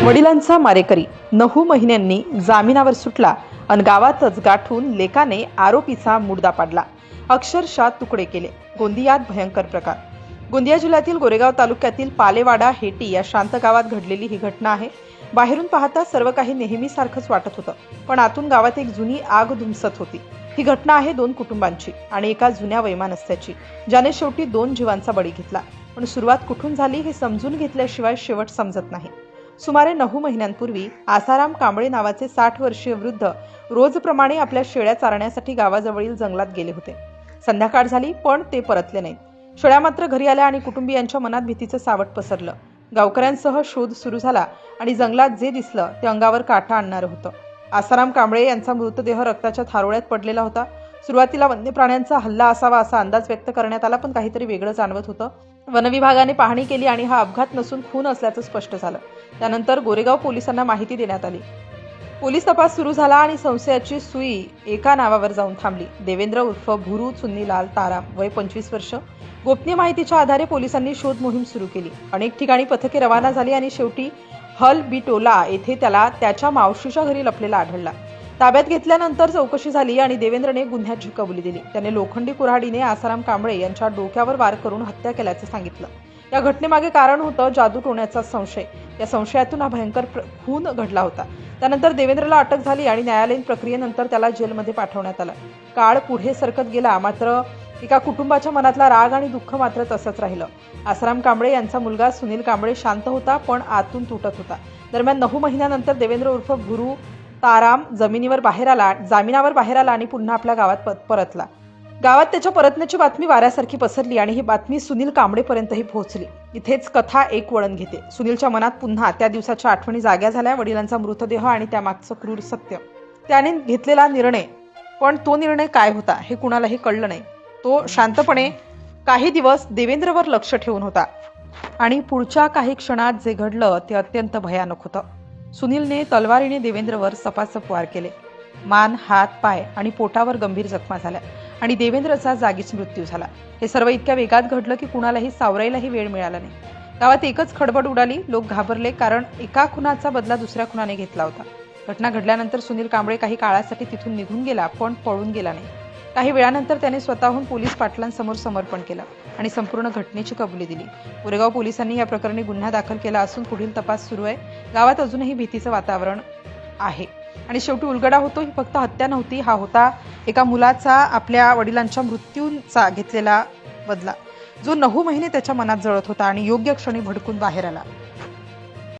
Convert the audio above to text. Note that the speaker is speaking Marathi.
वडिलांचा मारेकरी 9 महिन्यांनी जामिनावर सुटला आणि गावातच गाठून लेकाने आरोपीचा मुर्दा पाडला, अक्षरशः तुकडे केले. गोंदियात भयंकर प्रकार. गोंदिया जिल्ह्यातील गोरेगाव तालुक्यातील पालेवाडा हेटी या शांत गावात घडलेली ही घटना आहे. बाहेरून पाहता सर्व काही नेहमीसारखंच वाटत होतं, पण आतून गावात एक जुनी आग धुमसत होती. ही घटना आहे 2 कुटुंबांची आणि एका जुन्या वैमानस्याची, ज्याने शेवटी 2 जीवांचा बळी घेतला. पण सुरुवात कुठून झाली हे समजून घेतल्याशिवाय शेवट समजत नाही. सुमारे 9 महिन्यांपूर्वी आसाराम कांबळे नावाचे 60 वर्षीय वृद्ध रोजप्रमाणे आपल्या शेळ्या चारण्यासाठी गावाजवळील जंगलात गेले होते. संध्याकाळ झाली पण ते परतले नाहीत. शेळ्या मात्र घरी आल्या आणि कुटुंबियांच्या मनात भीतीचं सावट पसरलं. गावकऱ्यांसह शोध सुरू झाला आणि जंगलात जे दिसलं ते अंगावर काटा आणणारं होतं. आसाराम कांबळे यांचा मृतदेह रक्ताच्या थारोळ्यात पडलेला होता. सुरुवातीला वन्य प्राण्यांचा हल्ला असावा असा अंदाज व्यक्त करण्यात आला, पण काहीतरी वेगळं जाणवत होतं. वनविभागाने पाहणी केली आणि हा अपघात नसून खून असल्याचं स्पष्ट झालं. त्यानंतर गोरेगाव पोलिसांना माहिती देण्यात आली. पोलीस तपास सुरू झाला आणि संशयाची सुई एका नावावर जाऊन थांबली. देवेंद्र उर्फ भुरू चुन्नीलाल ताराम, वय 25 वर्ष. गोपनीय माहितीच्या आधारे पोलिसांनी शोध मोहीम सुरू केली. अनेक ठिकाणी पथके रवाना झाली आणि शेवटी हलबिटोला येथे त्याला त्याच्या मावशीच्या घरी लपलेला आढळला. ताब्यात घेतल्यानंतर चौकशी झाली आणि देवेंद्रने गुन्ह्याची कबुली दिली. त्याने लोखंडी कुऱ्हाडीने आसाराम कांबळे यांच्या डोक्यावर वार करून हत्या केल्याचं सांगितलं. या घटनेमागे कारण होतं जादू टोण्याचा संशय. या संशयातून हा भयंकर खून घडला होता. त्यानंतर देवेंद्रला अटक झाली आणि न्यायालयीन प्रक्रियेनंतर त्याला जेलमध्ये पाठवण्यात आलं. काळ पुढे सरकत गेला, मात्र एका कुटुंबाच्या मनातला राग आणि दुःख मात्र तसंच राहिलं. आसाराम कांबळे यांचा मुलगा सुनील कांबळे शांत होता पण आतून तुटत होता. दरम्यान 9 महिन्यानंतर देवेंद्र उर्फ भुरू ताराम जामिनावर बाहेर आला आणि पुन्हा आपल्या गावात परतला. गावात त्याच्या परतण्याची बातमी वाऱ्यासारखी पसरली आणि ही बातमी सुनील कांबळेपर्यंतही पोहोचली. इथेच कथा एक वळण घेते. सुनीलच्या मनात पुन्हा त्या दिवसाच्या आठवणी जाग्या झाल्या. वडिलांचा मृतदेह आणि त्यामागचं क्रूर सत्य. त्याने घेतलेला निर्णय, पण तो निर्णय काय होता हे कुणालाही कळलं नाही. तो शांतपणे काही दिवस देवेंद्रवर लक्ष ठेवून होता आणि पुढच्या काही क्षणात जे घडलं ते अत्यंत भयानक होतं. सुनीलने तलवारीने देवेंद्रवर सपासप वार केले. मान, हात, पाय आणि पोटावर गंभीर जखमा झाल्या आणि देवेंद्रचा जागीच मृत्यू झाला. हे सर्व इतक्या वेगात घडलं की कुणालाही सावरायलाही वेळ मिळाला नाही. गावात एकच खडबड उडाली. लोक घाबरले, कारण एका खुनाचा बदला दुसऱ्या खुनाने घेतला होता. घटना घडल्यानंतर सुनील कांबळे काही काळासाठी तिथून निघून गेला, पण पळून गेला नाही. काही वेळानंतर त्याने स्वतःहून पोलीस पाटलांसमोर समर्पण केलं आणि संपूर्ण घटनेची कबुली दिली. गोरेगाव पोलिसांनी या प्रकरणी गुन्हा दाखल केला असून पुढील तपास सुरू आहे. गावात अजूनही भीतीचं वातावरण आहे आणि शेवटी उलगडा होतो, ही फक्त हत्या नव्हती, हा होता एका मुलाचा आपल्या वडिलांच्या मृत्यूचा घेतलेला बदला, जो 9 महिने त्याच्या मनात जळत होता आणि योग्य क्षणी भडकून बाहेर आला.